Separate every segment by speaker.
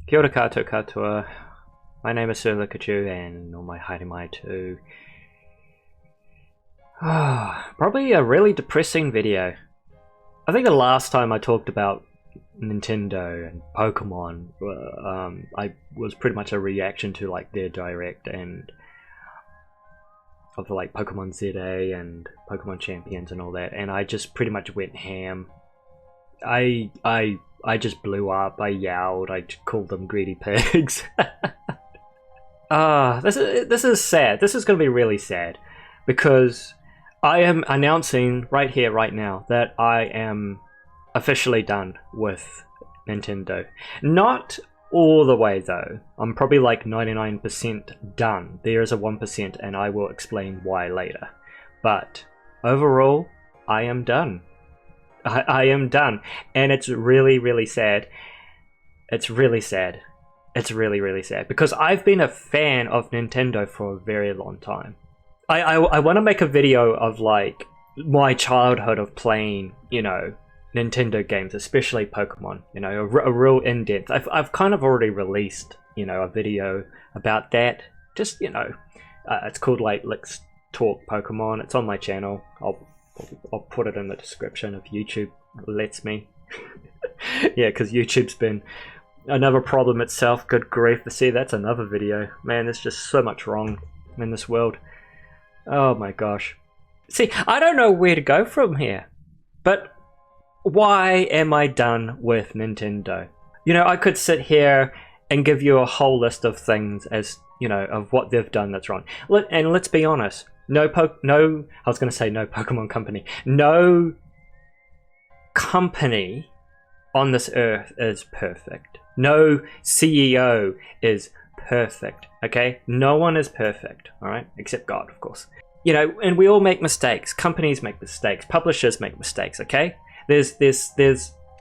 Speaker 1: Kia ora koutou katoa. My name is Sir Likachu and on my haere mai too. Probably a really depressing video. I think the last time I talked about Nintendo and Pokemon, I was pretty much a reaction to like their direct and of like Pokémon Z-A and Pokemon Champions and all that, and I just pretty much went ham. I just blew up. I yelled. I called them greedy pigs. This is sad. This is going to be really sad because I am announcing right here, right now, that I am officially done with Nintendo. Not all the way though. I'm probably like 99% done. There is a 1% and I will explain why later. But overall, I am done. I am done. And it's really, really sad. It's really sad. It's really, really sad. Because I've been a fan of Nintendo for a very long time. I want to make a video of like my childhood of playing, you know, Nintendo games, especially Pokemon, you know, a real in-depth. I've kind of already released, you know, a video about that. Just, you know, it's called like Let's Talk Pokemon. It's on my channel. I'll put it in the description if YouTube lets me. Yeah, because YouTube's been another problem itself. Good grief. See, that's another video. Man, there's just so much wrong in this world. Oh my gosh. See, I don't know where to go from here. But why am I done with Nintendo? You know, I could sit here and give you a whole list of things as, you know, of what they've done that's wrong. And let's be honest. I was going to say no Pokemon company. No company on this earth is perfect. No CEO is perfect, okay? No one is perfect, all right? Except God, of course. You know, and we all make mistakes. Companies make mistakes. Publishers make mistakes, okay? There's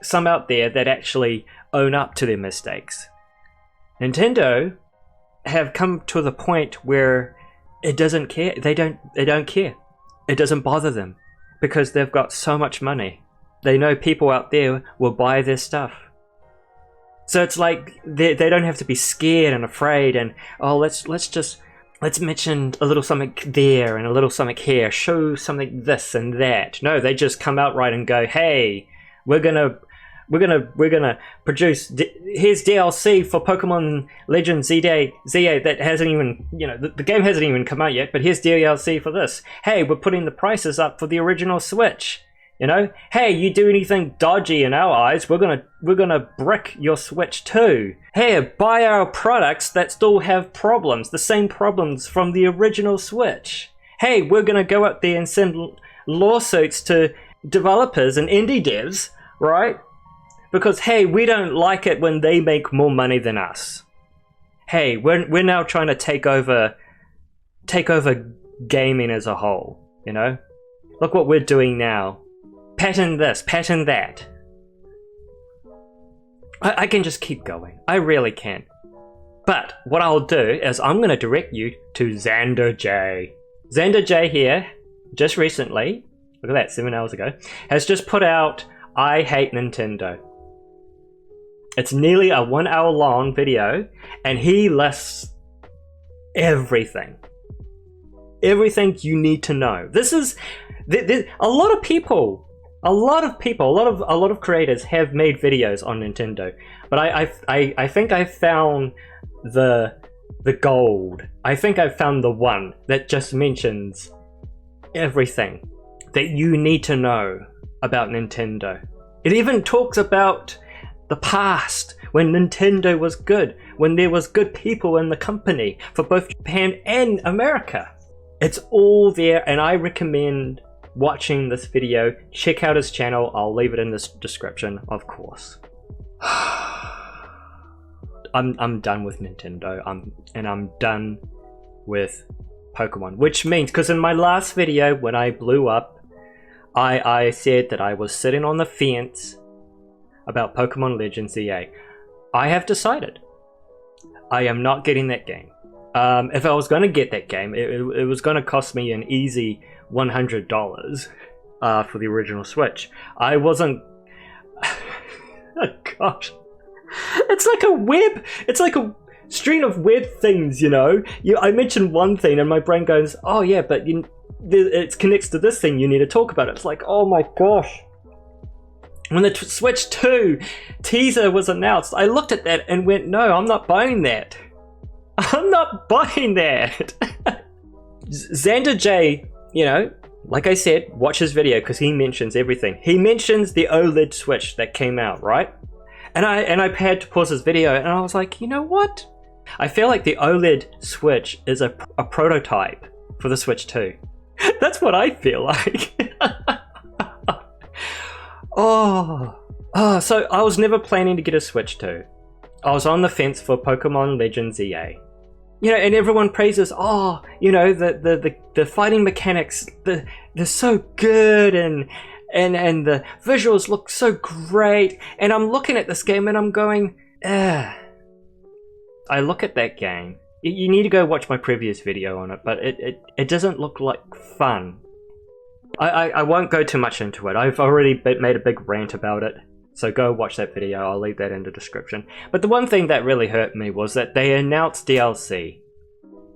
Speaker 1: some out there that actually own up to their mistakes. Nintendo have come to the point where it doesn't care. They don't care. It doesn't bother them because they've got so much money. They know people out there will buy their stuff. So it's like they don't have to be scared and afraid and, oh, let's mention a little something there and a little something here, show something this and that. No, they just come out right and go, hey, we're gonna produce, here's DLC for Pokémon Legends Z-A that hasn't even, you know, the game hasn't even come out yet, but here's DLC for this. Hey, we're putting the prices up for the original Switch. You know, hey, you do anything dodgy in our eyes, we're gonna brick your Switch too. Hey, buy our products that still have problems, the same problems from the original Switch. Hey, we're gonna go out there and send lawsuits to developers and indie devs, right? Because hey, we don't like it when they make more money than us. Hey, we're now trying to take over gaming as a whole. You know, look what we're doing now. Patent this, patent that. I can just keep going. I really can. But what I'll do is I'm going to direct you to XanderJ. XanderJ here, just recently, look at that, 7 hours ago, has just put out I Hate Nintendo. It's nearly a 1 hour long video, and he lists everything. Everything you need to know. This is a lot of people. A lot of creators have made videos on Nintendo, but I think I found the gold. I think I found the one that just mentions everything that you need to know about Nintendo. It even talks about the past, when Nintendo was good, when there was good people in the company for both Japan and America. It's all there, and I recommend watching this video. Check out his channel. I'll leave it in the description, of course. I'm done with Nintendo. I'm done with Pokemon, which means, because in my last video when I blew up, I said that I was sitting on the fence about Pokémon Legends Z-A. I have decided I am not getting that game. If I was going to get that game, it was going to cost me an easy $100 for the original Switch. I wasn't... Oh gosh. It's like a web. It's like a string of web things, you know. I mentioned one thing, and my brain goes, "Oh yeah, but it connects to this thing. You need to talk about it." It's like, oh my gosh. When the Switch 2 teaser was announced, I looked at that and went, "No, I'm not buying that. I'm not buying that." XanderJ, you know, like I said, watch his video because he mentions everything. He mentions the OLED Switch that came out, right? And I had to pause his video, and I was like, you know what? I feel like the OLED Switch is a prototype for the Switch 2. That's what I feel like. So I was never planning to get a Switch 2. I was on the fence for Pokémon Legends Z-A. You know, and everyone praises, oh, you know, the fighting mechanics, they're so good, and the visuals look so great. And I'm looking at this game and I'm going, ugh. I look at that game. You need to go watch my previous video on it, but it doesn't look like fun. I won't go too much into it. I've already made a big rant about it. So go watch that video, I'll leave that in the description. But the one thing that really hurt me was that they announced DLC.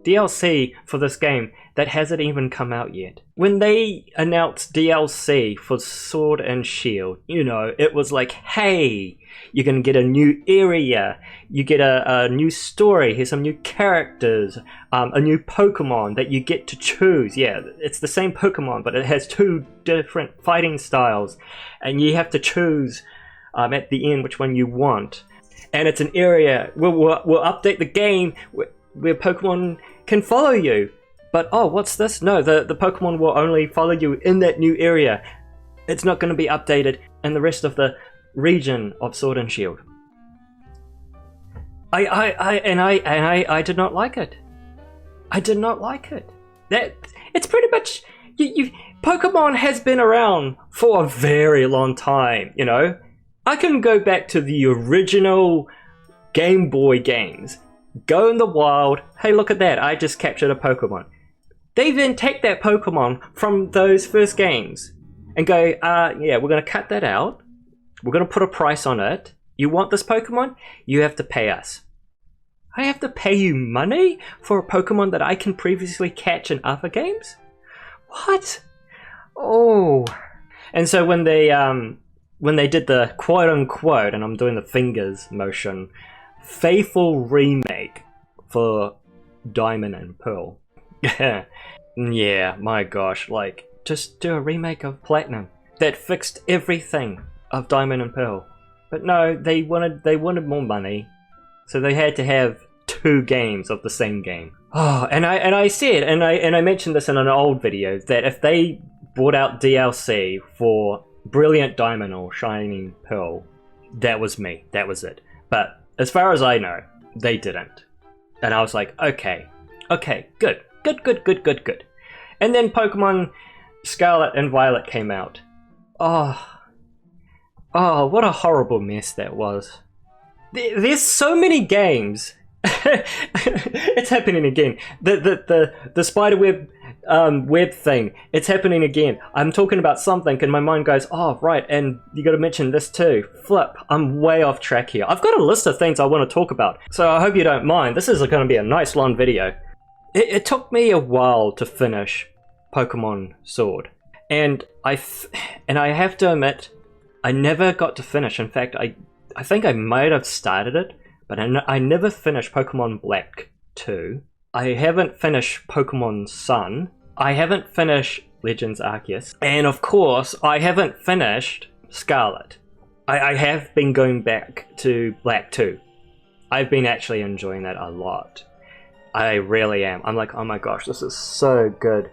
Speaker 1: DLC for this game that hasn't even come out yet. When they announced DLC for Sword and Shield, you know, it was like, hey, you're gonna get a new area, you get a new story, here's some new characters, a new Pokemon that you get to choose. Yeah, it's the same Pokemon, but it has 2 different fighting styles, and you have to choose at the end which one you want. And it's an area, we'll update the game where Pokemon can follow you. But oh, what's this? No, the Pokemon will only follow you in that new area. It's not going to be updated in the rest of the region of Sword and Shield. I did not like it. I did not like it. It's pretty much Pokemon has been around for a very long time, you know. I can go back to the original Game Boy games. Go in the wild. Hey, look at that. I just captured a Pokemon. They then take that Pokemon from those first games and go, yeah, we're going to cut that out. We're going to put a price on it. You want this Pokemon? You have to pay us. I have to pay you money for a Pokemon that I can previously catch in other games? What? Oh. And so when they did the quote-unquote, and I'm doing the fingers motion, faithful remake for Diamond and Pearl. Yeah, my gosh, like, just do a remake of Platinum that fixed everything of Diamond and Pearl. But no, they wanted more money, so they had to have 2 games of the same game. Oh, and I said, and I mentioned this in an old video, that if they brought out DLC for Brilliant Diamond or Shining Pearl, that was me. That was it. But as far as I know, they didn't. And I was like, okay, good. And then Pokemon Scarlet and Violet came out. Oh, what a horrible mess that was. There's so many games. It's happening again. The spiderweb web thing, it's happening again. I'm talking about something and my mind goes, oh right, and you got to mention this too. Flip, I'm way off track here. I've got a list of things I want to talk about, so I hope you don't mind. This is going to be a nice long video. It took me a while to finish Pokemon Sword, and I have to admit, I never got to finish. In fact, I think I might have started it, but I never finished Pokemon Black 2. I haven't finished Pokemon Sun. I haven't finished Legends Arceus. And of course, I haven't finished Scarlet. I have been going back to Black 2. I've been actually enjoying that a lot. I really am. I'm like, oh my gosh, this is so good.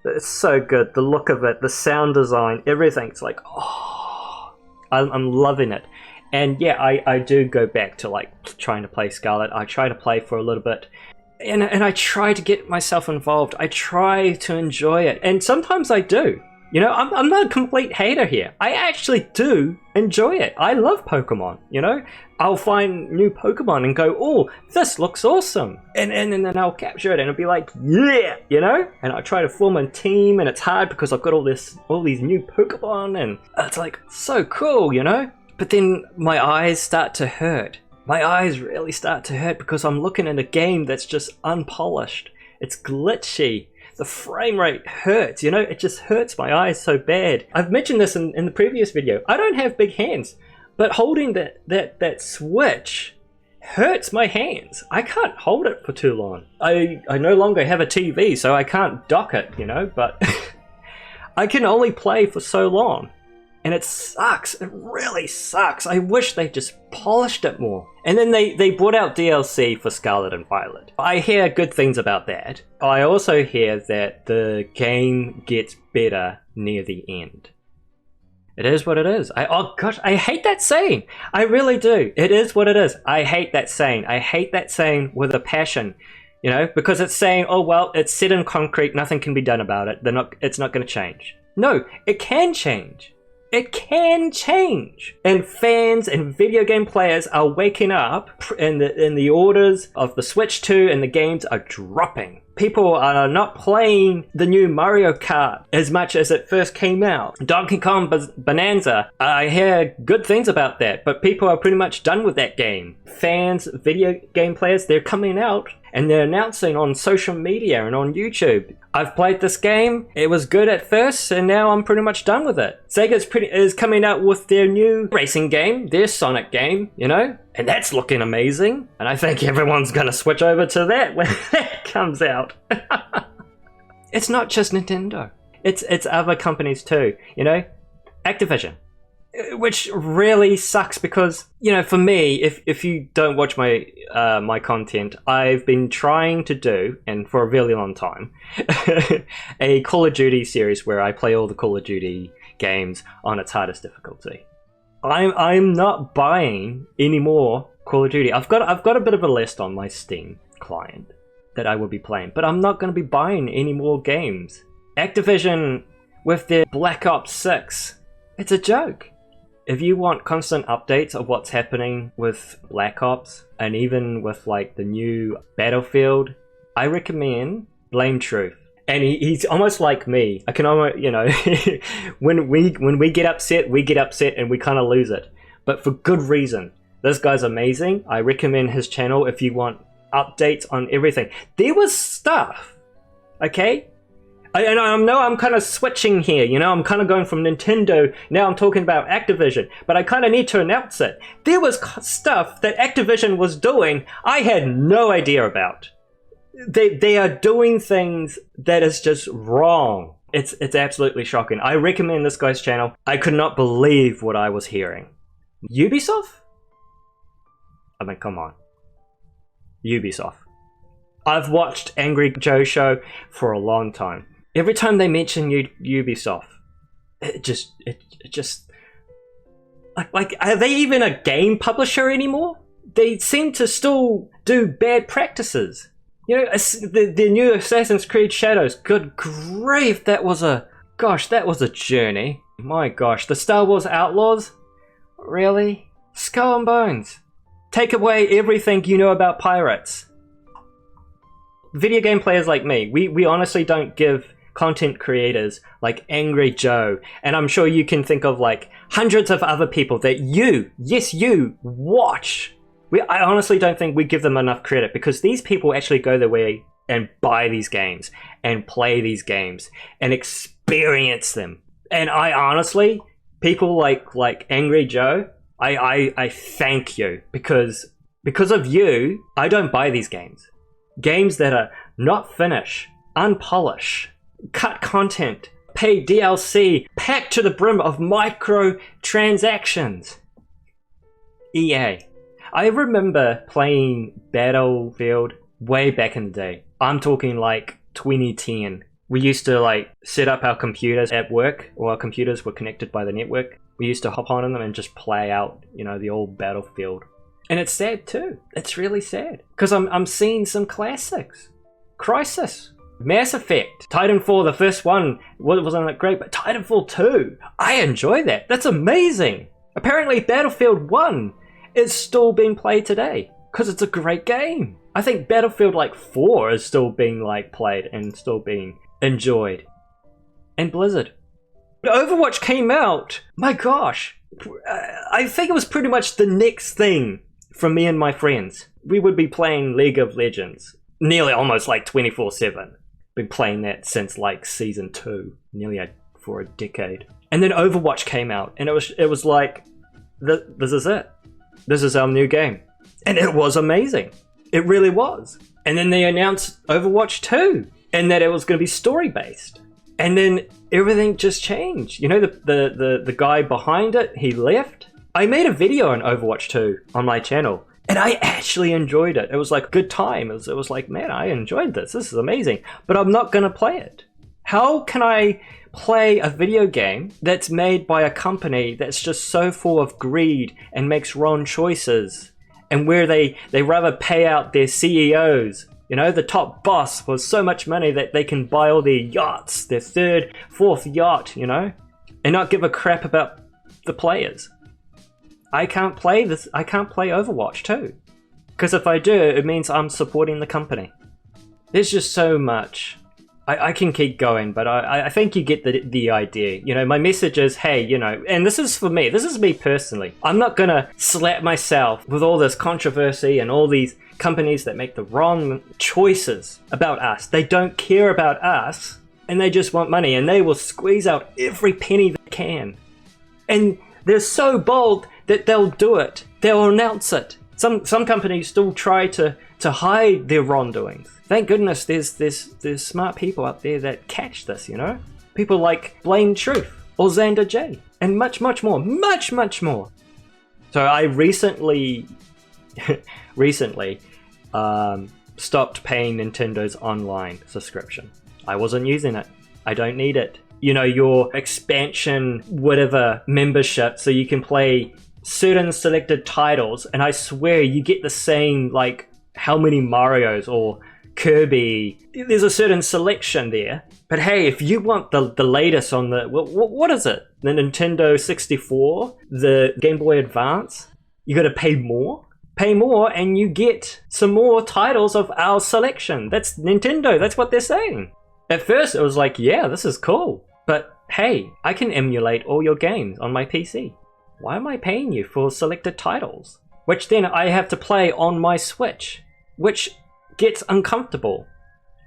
Speaker 1: It's so good. The look of it, the sound design, everything's like, oh, I'm loving it. And yeah, I do go back to like trying to play Scarlet. I try to play for a little bit. And I try to get myself involved. I try to enjoy it. And sometimes I do. You know, I'm not a complete hater here. I actually do enjoy it. I love Pokemon, you know? I'll find new Pokemon and go, oh, this looks awesome. And then I'll capture it and it'll be like, yeah, you know? And I try to form a team and it's hard because I've got all these new Pokemon and it's like so cool, you know? But then my eyes start to hurt my eyes really start to hurt because I'm looking at a game that's just unpolished. It's glitchy. The frame rate hurts, you know, it just hurts my eyes so bad. I've mentioned this in the previous video. I don't have big hands, but holding that Switch hurts my hands. I can't hold it for too long. I no longer have a TV, so I can't dock it, you know, but I can only play for so long. And it sucks. It really sucks. I wish they just polished it more. And then they brought out DLC for Scarlet and Violet. I hear good things about that. I also hear that the game gets better near the end. It is what it is. Oh gosh, I hate that saying. I really do. It is what it is. I hate that saying. I hate that saying with a passion. You know, because it's saying, oh well, it's set in concrete, nothing can be done about it. It's not going to change. No, it can change. It can change. And fans and video game players are waking up, and the orders of the Switch 2 and the games are dropping. People are not playing the new Mario Kart as much as it first came out. Donkey Kong Bonanza, I hear good things about that, but people are pretty much done with that game. Fans, video game players, they're coming out and they're announcing on social media and on YouTube, I've played this game, it was good at first, and now I'm pretty much done with it. Sega is coming out with their new racing game, their Sonic game, you know? And that's looking amazing. And I think everyone's gonna switch over to that when that comes out. It's not just Nintendo. It's other companies too, you know? Activision. Which really sucks because, you know, for me, if you don't watch my my content, I've been trying to do, and for a really long time, a Call of Duty series where I play all the Call of Duty games on its hardest difficulty. I'm not buying any more Call of Duty. I've got a bit of a list on my Steam client that I will be playing, but I'm not going to be buying any more games. Activision with their Black Ops 6, it's a joke. If you want constant updates of what's happening with Black Ops, and even with like the new Battlefield, I recommend Blame Truth. And he's almost like me. I can almost, you know, when we get upset and we kind of lose it. But for good reason. This guy's amazing. I recommend his channel if you want updates on everything. There was stuff, okay? I know I'm kind of switching here, you know, I'm kind of going from Nintendo, now I'm talking about Activision, but I kind of need to announce it. There was stuff that Activision was doing I had no idea about. They are doing things that is just wrong. It's absolutely shocking. I recommend this guy's channel. I could not believe what I was hearing. Ubisoft? I mean, come on. Ubisoft. I've watched Angry Joe show for a long time. Every time they mention Ubisoft, it just like are they even a game publisher anymore? They seem to still do bad practices. You know, the new Assassin's Creed Shadows. Good grief, that was a journey. My gosh, the Star Wars Outlaws, really? Skull and Bones. Take away everything you know about pirates. Video game players like me, we honestly don't give content creators like Angry Joe, and I'm sure you can think of like hundreds of other people that you watch. I honestly don't think we give them enough credit because these people actually go their way and buy these games and play these games and experience them. And I honestly, people like Angry Joe, I thank you because of you, I don't buy these games. Games that are not finished, unpolished, cut content, pay DLC, packed to the brim of microtransactions. EA. I remember playing Battlefield way back in the day. I'm talking like 2010. We used to like set up our computers at work, or our computers were connected by the network. We used to hop on them and just play out, you know, the old Battlefield. And it's sad too. It's really sad because I'm seeing some classics. Crysis, Mass Effect, Titanfall, the first one wasn't that great, but Titanfall 2, I enjoy that. That's amazing. Apparently Battlefield 1 is still being played today because it's a great game. I think Battlefield like 4 is still being like played and still being enjoyed. And Blizzard. Overwatch came out, my gosh, I think it was pretty much the next thing from me and my friends. We would be playing League of Legends nearly almost like 24/7. Been playing that since like season 2, nearly for a decade. And then Overwatch came out, and it was like, this is it. This is our new game. And it was amazing. It really was. And then they announced Overwatch 2, and that it was going to be story-based. And then everything just changed. You know, the guy behind it, he left. I made a video on Overwatch 2 on my channel, and I actually enjoyed it. It was like a good time. It was like, man, I enjoyed this. This is amazing. But I'm not going to play it. How can I play a video game that's made by a company that's just so full of greed and makes wrong choices, and where they rather pay out their CEOs, you know, the top boss, for so much money that they can buy all their yachts, their 3rd, 4th yacht, you know, and not give a crap about the players. I can't play this. I can't play Overwatch 2, because if I do, it means I'm supporting the company. There's just so much. I can keep going, but I think you get the idea. You know, my message is, hey, you know, and this is for me. This is me personally. I'm not gonna slap myself with all this controversy and all these companies that make the wrong choices about us. They don't care about us, and they just want money, and they will squeeze out every penny they can. And they're so bold that they'll do it. They'll announce it. Some companies still try to hide their wrongdoings. Thank goodness there's smart people out there that catch this, you know? People like Blame Truth or XanderJ, and much more. Much more. So I recently stopped paying Nintendo's online subscription. I wasn't using it. I don't need it. You know, your expansion whatever membership, so you can play certain selected titles, and I swear you get the same, like, how many Marios or Kirby. There's a certain selection there. But hey, if you want the latest on the, what is it? The Nintendo 64, the Game Boy Advance, you gotta pay more? Pay more and you get some more titles of our selection. That's Nintendo, that's what they're saying. At first it was like, yeah, this is cool. But hey, I can emulate all your games on my PC. Why am I paying you for selected titles? Which then I have to play on my Switch, which gets uncomfortable.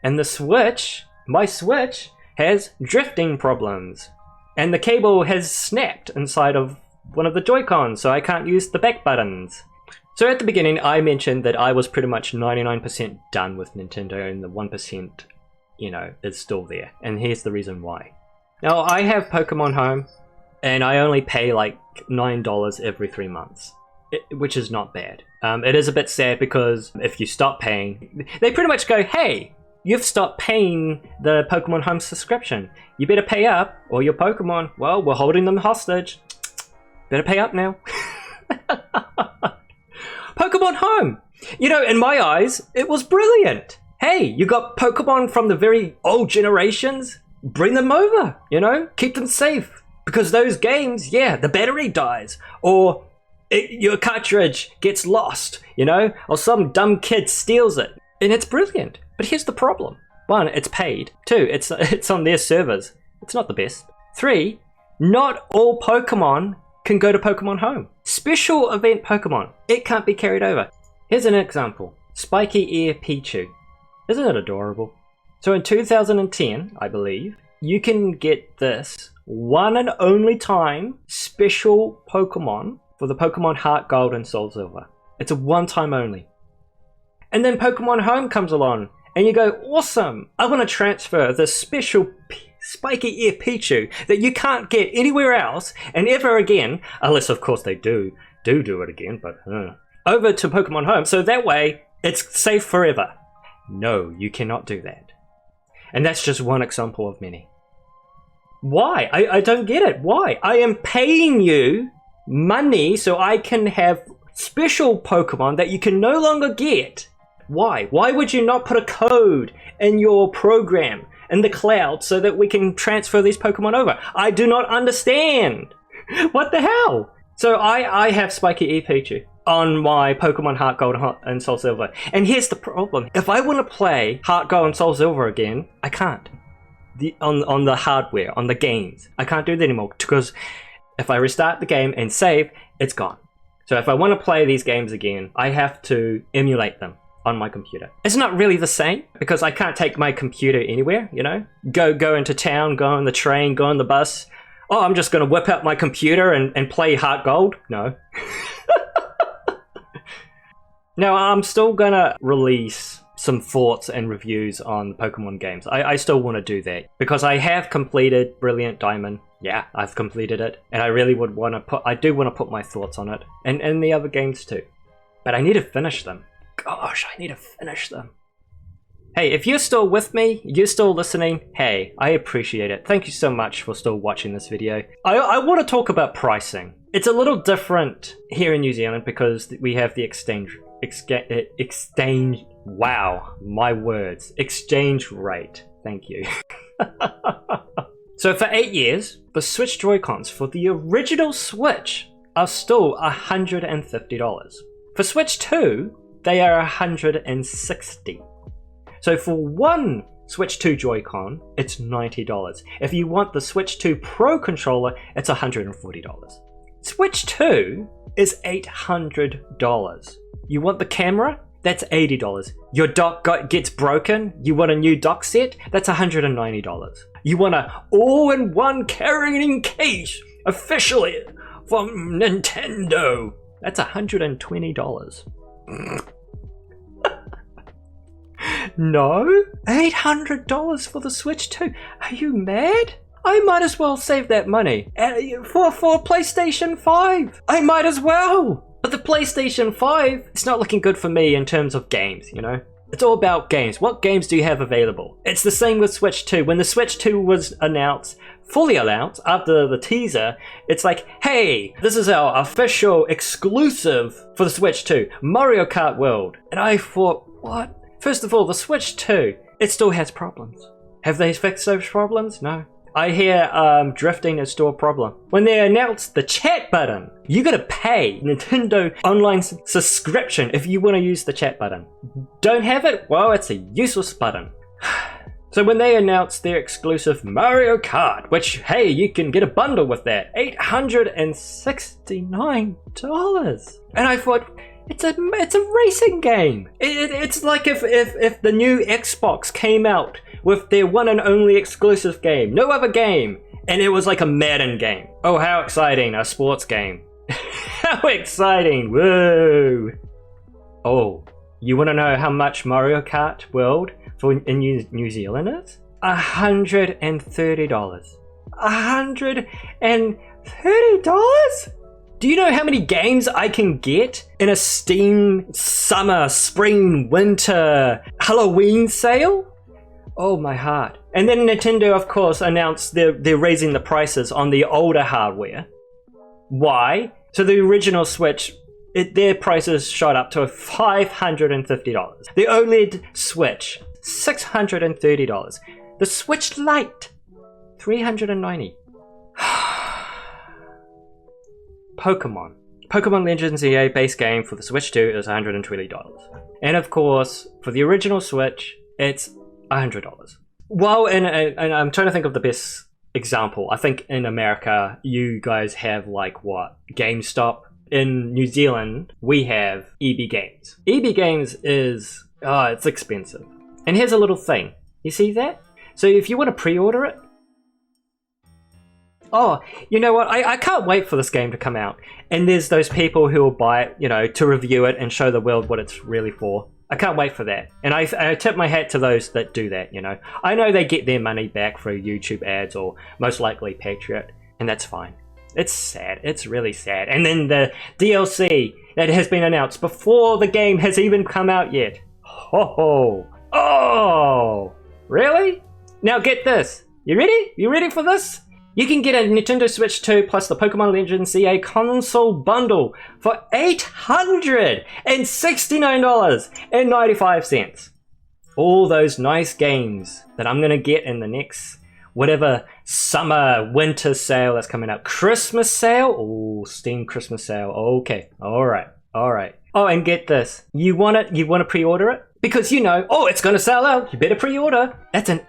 Speaker 1: And the Switch, my Switch, has drifting problems. And the cable has snapped inside of one of the Joy-Cons, so I can't use the back buttons. So at the beginning, I mentioned that I was pretty much 99% done with Nintendo, and the 1%, you know, is still there. And here's the reason why. Now, I have Pokemon Home, and I only pay like $9 every 3 months. Which is not bad. It is a bit sad because if you stop paying, they pretty much go, hey, you've stopped paying the Pokemon Home subscription. You better pay up, or your Pokemon, well, we're holding them hostage. Better pay up now. Pokemon Home! You know, in my eyes, it was brilliant. Hey, you got Pokemon from the very old generations? Bring them over, you know? Keep them safe. Because those games, yeah, the battery dies. Or your cartridge gets lost, you know, or some dumb kid steals it, and it's brilliant. But here's the problem: 1, it's paid. 2, it's on their servers. It's not the best. 3, not all Pokemon can go to Pokemon Home. Special event Pokemon, it can't be carried over. Here's an example: Spiky Ear Pichu. Isn't it adorable? So in 2010, I believe, you can get this one and only time special Pokemon for the Pokemon Heart Gold and Soul Silver. It's a one-time only. And then Pokemon Home comes along, and you go, awesome! I want to transfer this special Spiky Ear Pichu that you can't get anywhere else and ever again, unless of course they do it again, but over to Pokemon Home, so that way it's safe forever. No, you cannot do that. And that's just one example of many. Why? I don't get it. Why? I am paying you money so I can have special Pokemon that you can no longer get. Why? Why would you not put a code in your program in the cloud so that we can transfer these Pokemon over? I do not understand. What the hell? So I have Spiky Ear Pichu on my Pokemon Heart Gold and Soul Silver. And here's the problem. If I want to play Heart Gold and Soul Silver again, I can't. On the hardware, on the games. I can't do that anymore because if I restart the game and save, it's gone. So if I want to play these games again, I have to emulate them on my computer. It's not really the same because I can't take my computer anywhere, you know? Go into town, go on the train, go on the bus. Oh, I'm just going to whip out my computer and play Heart Gold? No. Now, I'm still going to release some thoughts and reviews on Pokemon games. I still want to do that because I have completed Brilliant Diamond. Yeah, I've completed it, and I really would want to I do want to put my thoughts on it, and the other games too. But I need to finish them. Gosh, I need to finish them. Hey, if you're still with me, you're still listening, hey, I appreciate it. Thank you so much for still watching this video. I want to talk about pricing. It's a little different here in New Zealand because we have the exchange, wow, my words, exchange rate. Thank you. So for 8 years, the Switch Joy-Cons for the original Switch are still $150. For Switch 2, they are $160. So for one Switch 2 Joy-Con, it's $90. If you want the Switch 2 Pro controller, it's $140. Switch 2 is $800. You want the camera? That's $80. Your dock gets broken? You want a new dock set? That's $190. You want a all-in-one carrying case officially from Nintendo? That's $120. No? $800 for the Switch 2? Are you mad? I might as well save that money for PlayStation 5. I might as well. But the PlayStation 5, it's not looking good for me in terms of games, you know? It's all about games. What games do you have available? It's the same with Switch 2. When the Switch 2 was announced, fully announced, after the teaser, it's like, hey, this is our official exclusive for the Switch 2, Mario Kart World. And I thought, what? First of all, the Switch 2, it still has problems. Have they fixed those problems? No. I hear drifting is still a problem. When they announced the chat button, you gotta pay Nintendo online subscription if you want to use the chat button. Don't have it? Well, it's a useless button. So when they announced their exclusive Mario Kart, which, hey, you can get a bundle with that, $869. And I thought, it's a racing game. It's like if the new Xbox came out with their one and only exclusive game, no other game, and it was like a Madden game. Oh, how exciting, a sports game. How exciting, whoa. Oh, you want to know how much Mario Kart World in New Zealand is? $130. $130? Do you know how many games I can get in a Steam summer, spring, winter, Halloween sale? Oh my heart. And then Nintendo, of course, announced they're raising the prices on the older hardware. Why? So the original Switch, their prices shot up to $550. The OLED Switch, $630. The Switch Lite, $390. Pokémon Legends Z-A base game for the Switch 2 is $120. And of course, for the original Switch, it's $100. Well, and I'm trying to think of the best example. I think in America, you guys have like what? GameStop. In New Zealand, we have EB Games. EB Games is, it's expensive. And here's a little thing. You see that? So if you want to pre-order it, oh, you know what? I can't wait for this game to come out. And there's those people who will buy it, you know, to review it and show the world what it's really for. I can't wait for that. And I tip my hat to those that do that, you know. I know they get their money back through YouTube ads or most likely Patriot, and that's fine. It's sad. It's really sad. And then the DLC that has been announced before the game has even come out yet. Oh, really? Now get this. You ready? You ready for this? You can get a Nintendo Switch 2 plus the Pokémon Legends Z-A console bundle for $869.95. All those nice games that I'm going to get in the next, whatever summer, winter sale that's coming up. Christmas sale? Oh, Steam Christmas sale. Okay. All right. Oh, and get this. You want it? You want to pre-order it? Because you know, oh, it's going to sell out. You better pre-order. That's a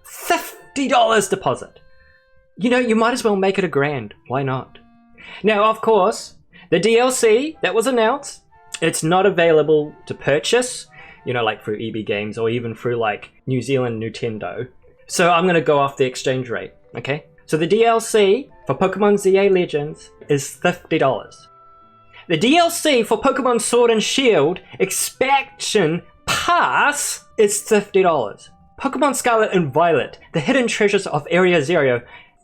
Speaker 1: $50 deposit. You know, you might as well make it $1,000. Why not? Now, of course, The DLC that was announced, it's not available to purchase, you know, like through EB Games or even through like New Zealand Nintendo. So I'm going to go off the exchange rate, okay? So the DLC for Pokemon Z-A Legends is $50. The DLC for Pokemon Sword and Shield Expansion Pass is $50. Pokemon Scarlet and Violet, The Hidden Treasures of Area Zero,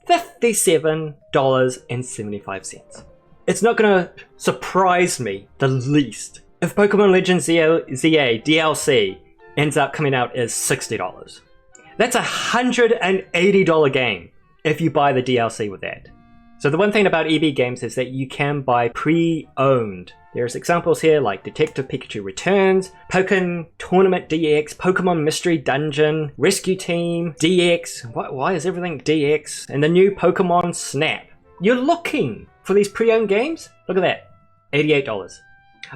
Speaker 1: $57.75. It's not going to surprise me the least if Pokemon Legends Z-A DLC ends up coming out as $60. That's a $180 game if you buy the DLC with that. So the one thing about EB Games is that you can buy pre-owned. There's examples here like Detective Pikachu Returns, Pokémon Tournament DX, Pokemon Mystery Dungeon, Rescue Team, DX, why is everything DX? And the new Pokemon Snap. You're looking for these pre-owned games? Look at that, $88.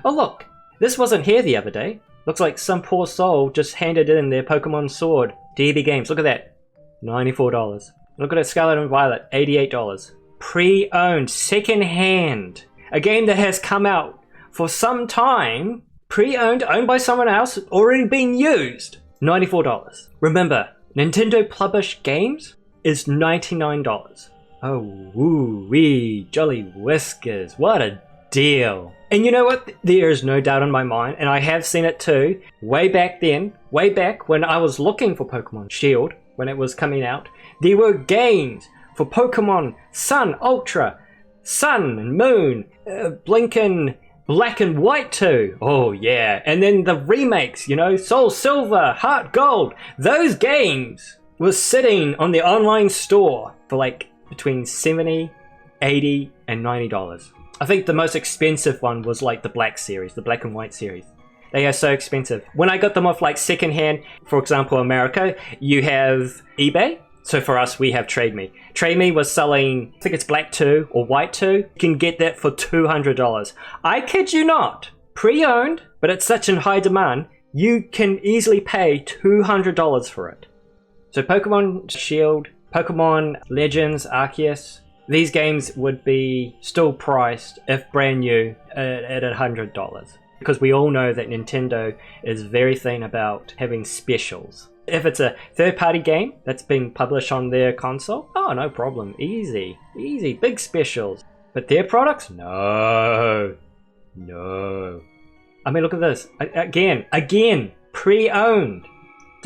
Speaker 1: Oh look, this wasn't here the other day. Looks like some poor soul just handed in their Pokemon Sword to EB Games. Look at that, $94. Look at it, Scarlet and Violet, $88. Pre-owned, second-hand. A game that has come out for some time, pre-owned, owned by someone else, already being used, $94. Remember, Nintendo published games is $99. Oh, woo-wee, jolly whiskers, what a deal. And you know what? There is no doubt in my mind, and I have seen it too, way back then, way back when I was looking for Pokemon Shield, when it was coming out, there were games for Pokemon Sun, Ultra, Sun and Moon, blinking Black and White too. Oh yeah. And then the remakes, you know, Soul Silver, Heart Gold. Those games were sitting on the online store for like between $70, $80 and $90. I think the most expensive one was like the Black series, the Black and White series. They are so expensive. When I got them off like secondhand, for example, America, you have eBay. So for us, we have Trade Me. Trade Me was selling, I think it's Black 2 or White 2. You can get that for $200. I kid you not. Pre-owned, but it's such in high demand, you can easily pay $200 for it. So Pokemon Shield, Pokemon Legends, Arceus, these games would be still priced, if brand new, at $100. Because we all know that Nintendo is very thin about having specials. If it's a third-party game that's been published on their console, oh, no problem. Easy. Easy. Big specials. But their products? No. No. I mean, look at this. Again, pre-owned.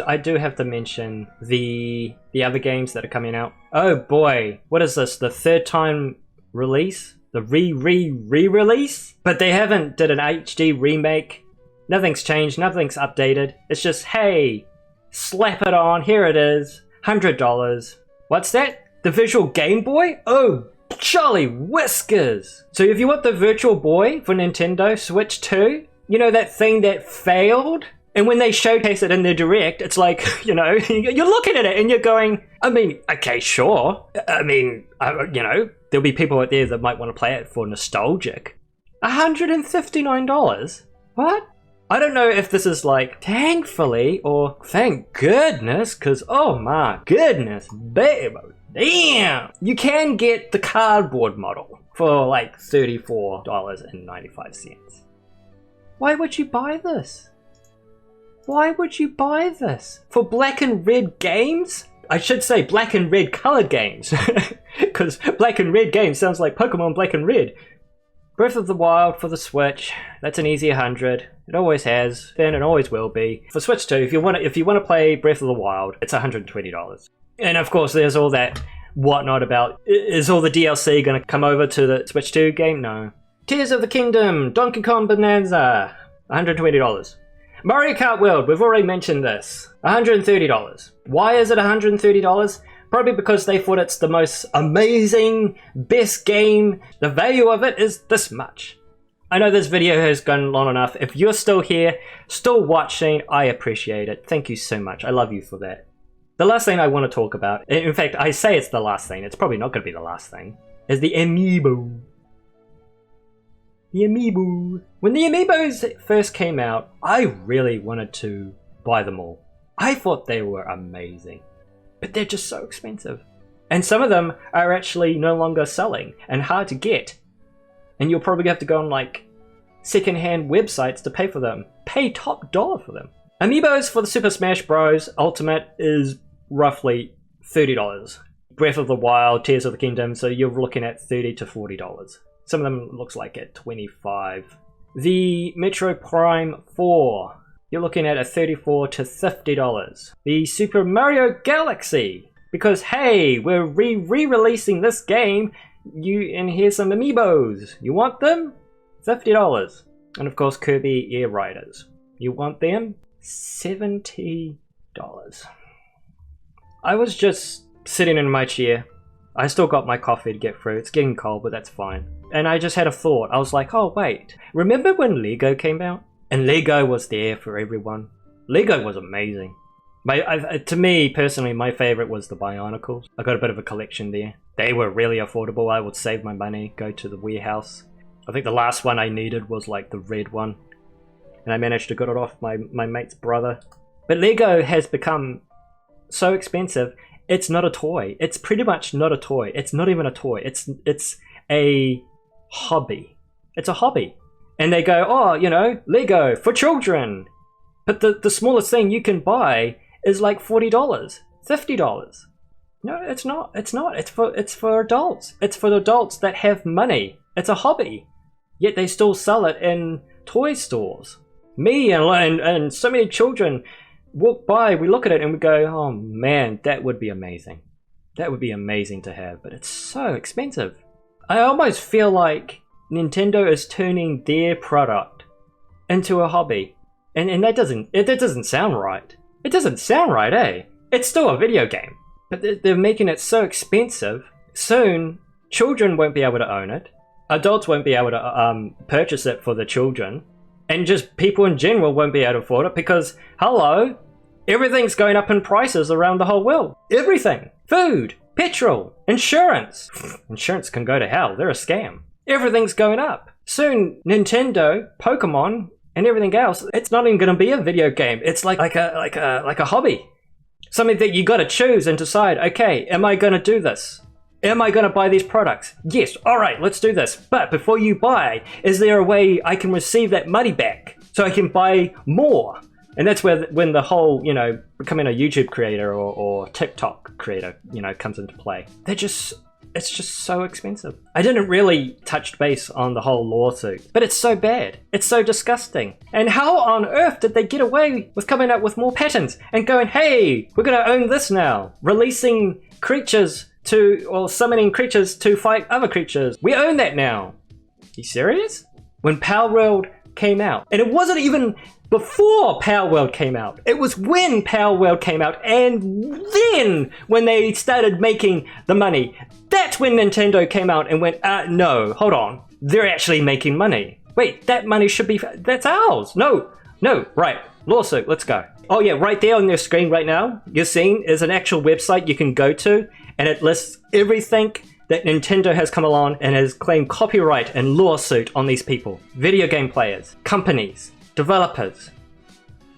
Speaker 1: I do have to mention the other games that are coming out. Oh, boy. What is this? The third time release? The re-release? But they haven't did an HD remake. Nothing's changed. Nothing's updated. It's just, hey... slap it on, here it is, $100. What's that? The Visual Game Boy? Oh, jolly whiskers! So if you want the Virtual Boy for Nintendo Switch 2, you know that thing that failed? And when they showcase it in their Direct, it's like, you know, you're looking at it and you're going, I mean, okay, sure. I mean, you know, there'll be people out there that might want to play it for nostalgic. $159? What? I don't know if this is like, thankfully, or thank goodness, because, oh my goodness, babe, damn! You can get the cardboard model for like $34.95. Why would you buy this? Why would you buy this? For black and red games? I should say black and red colored games, because black and red games sounds like Pokemon Black and Red. Breath of the Wild for the Switch, that's an easy 100. It always has, then it always will be. For Switch 2, if you want to play Breath of the Wild, it's $120. And of course, there's all that whatnot about, is all the DLC going to come over to the Switch 2 game? No. Tears of the Kingdom, Donkey Kong Bonanza, $120. Mario Kart World, we've already mentioned this, $130. Why is it $130? Probably because they thought it's the most amazing, best game. The value of it is this much. I know this video has gone long enough. If you're still here, still watching, I appreciate it. Thank you so much. I love you for that. The last thing I want to talk about, in fact, I say it's the last thing, it's probably not going to be the last thing, is the Amiibo. The Amiibo. When the Amiibos first came out, I really wanted to buy them all. I thought they were amazing. But they're just so expensive. And some of them are actually no longer selling and hard to get. And you'll probably have to go on like second-hand websites to pay for them. Pay top dollar for them. Amiibos for the Super Smash Bros. Ultimate is roughly $30. Breath of the Wild, Tears of the Kingdom, so you're looking at $30 to $40. Some of them looks like at $25. The Metro Prime 4, you're looking at a $34 to $50. The Super Mario Galaxy, because hey, we're re-releasing this game, and here's some Amiibos. You want them? $50. And of course Kirby Air Riders. You want them? $70. I was just sitting in my chair. I still got my coffee to get through. It's getting cold, but that's fine. And I just had a thought. I was like, oh wait, remember when Lego came out? And Lego was there for everyone. Lego was amazing. To me, personally, my favorite was the Bionicles. I got a bit of a collection there. They were really affordable. I would save my money, go to the warehouse. I think the last one I needed was like the red one. And I managed to get it off my mate's brother. But Lego has become so expensive, it's not a toy. It's pretty much not a toy. It's not even a toy. It's a hobby. It's a hobby. And they go, oh, you know, Lego for children. But the smallest thing you can buy is like $40, $50. No, it's not. It's not. It's for adults. It's for adults that have money. It's a hobby. Yet they still sell it in toy stores. Me and so many children walk by, we look at it and we go, oh man, that would be amazing. That would be amazing to have, but it's so expensive. I almost feel like Nintendo is turning their product into a hobby. And that doesn't sound right. It doesn't sound right, eh? It's still a video game. But they're making it so expensive. Soon, children won't be able to own it. Adults won't be able to purchase it for the children. And just people in general won't be able to afford it because, hello, everything's going up in prices around the whole world. Everything. Food, petrol, insurance. Insurance can go to hell. They're a scam. Everything's going up. Soon, Nintendo, Pokemon, and everything else, it's not even going to be a video game. It's like a hobby. Something that you got to choose and decide, okay, am I going to do this? Am I going to buy these products? Yes, alright, let's do this. But before you buy, is there a way I can receive that money back so I can buy more? And that's when the whole, you know, becoming a YouTube creator or TikTok creator, you know, comes into play. It's just so expensive. I didn't really touch base on the whole lawsuit, but it's so bad. It's so disgusting. And how on earth did they get away with coming up with more patents and going, hey, we're going to own this now, releasing creatures or summoning creatures to fight other creatures. We own that now. You serious? When Palworld came out, and it wasn't even before Palworld came out. It was when Palworld came out, and then when they started making the money. That's when Nintendo came out and went, no, hold on. They're actually making money. Wait, that money should be, that's ours. No, right. Lawsuit, let's go. Oh yeah, right there on your screen right now, you're seeing is an actual website you can go to, and it lists everything that Nintendo has come along and has claimed copyright and lawsuit on these people. Video game players, companies, developers.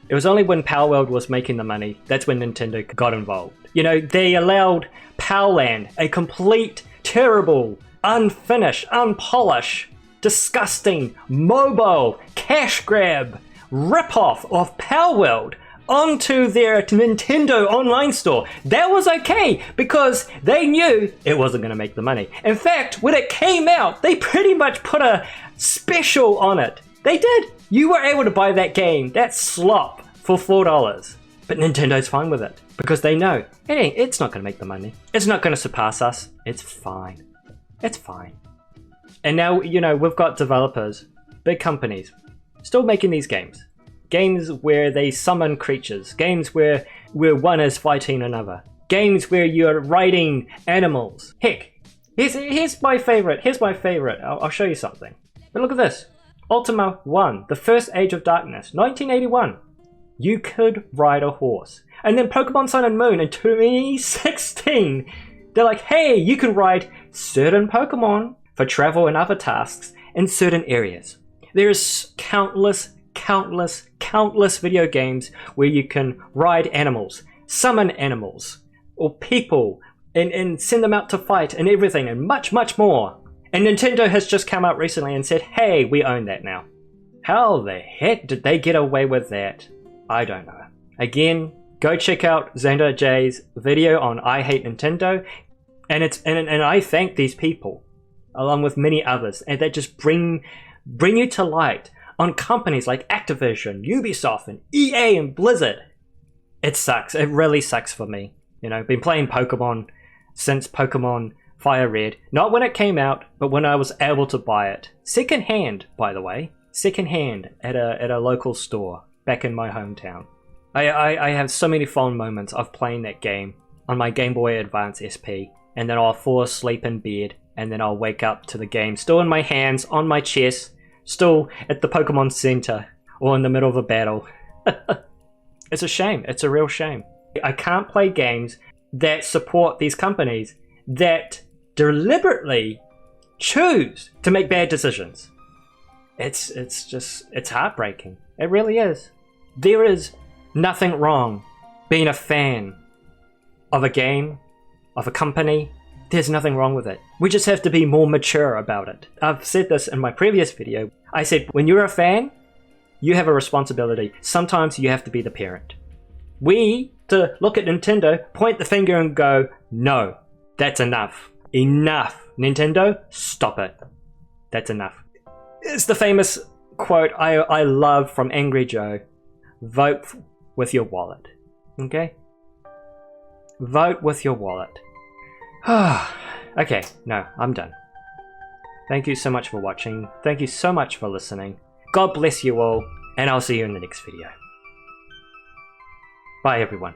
Speaker 1: It was only when Palworld was making the money, that's when Nintendo got involved. You know, they allowed Palland, a complete, terrible, unfinished, unpolished, disgusting, mobile, cash grab, ripoff of Palworld onto their Nintendo online store. That was okay because they knew it wasn't going to make the money. In fact, when it came out, they pretty much put a special on it. They did. You were able to buy that game, that slop, for $4. But Nintendo's fine with it because they know, hey, it's not going to make the money. It's not going to surpass us. It's fine. It's fine. And now, you know, we've got developers, big companies, still making these games. Games where they summon creatures. Games where one is fighting another. Games where you're riding animals. Heck, here's my favorite. Here's my favorite. I'll show you something. But look at this. Ultima 1, The First Age of Darkness, 1981. You could ride a horse. And then Pokemon Sun and Moon in 2016, they're like, hey, you can ride certain Pokemon for travel and other tasks in certain areas. There's countless video games where you can ride animals, summon animals, or people, and send them out to fight and everything, and much more. And Nintendo has just come out recently and said, hey, we own that now. How the heck did they get away with that? I don't know. Again, go check out XanderJ's video on I Hate Nintendo. And I thank these people, along with many others, and that just bring you to light on companies like Activision, Ubisoft, and EA and Blizzard. It sucks. It really sucks for me. You know, been playing Pokemon since Pokemon Fire Red. Not when it came out, but when I was able to buy it. Second hand, by the way. Second hand at a local store back in my hometown. I have so many fond moments of playing that game on my Game Boy Advance SP, and then I'll fall asleep in bed, and then I'll wake up to the game still in my hands, on my chest, still at the Pokemon Center, or in the middle of a battle. It's a shame. It's a real shame. I can't play games that support these companies that deliberately choose to make bad decisions. It's heartbreaking. It really is. There is nothing wrong being a fan of a game, of a company. There's nothing wrong with it. We just have to be more mature about it. I've said this in my previous video. I said, when you're a fan, you have a responsibility. Sometimes you have to be the parent. We, to look at Nintendo, point the finger and go, no, that's enough. Enough. Nintendo, stop it. That's enough. It's the famous quote I love from Angry Joe. Vote with your wallet. Okay? Vote with your wallet. Okay, no, I'm done. Thank you so much for watching. Thank you so much for listening. God bless you all, and I'll see you in the next video. Bye, everyone.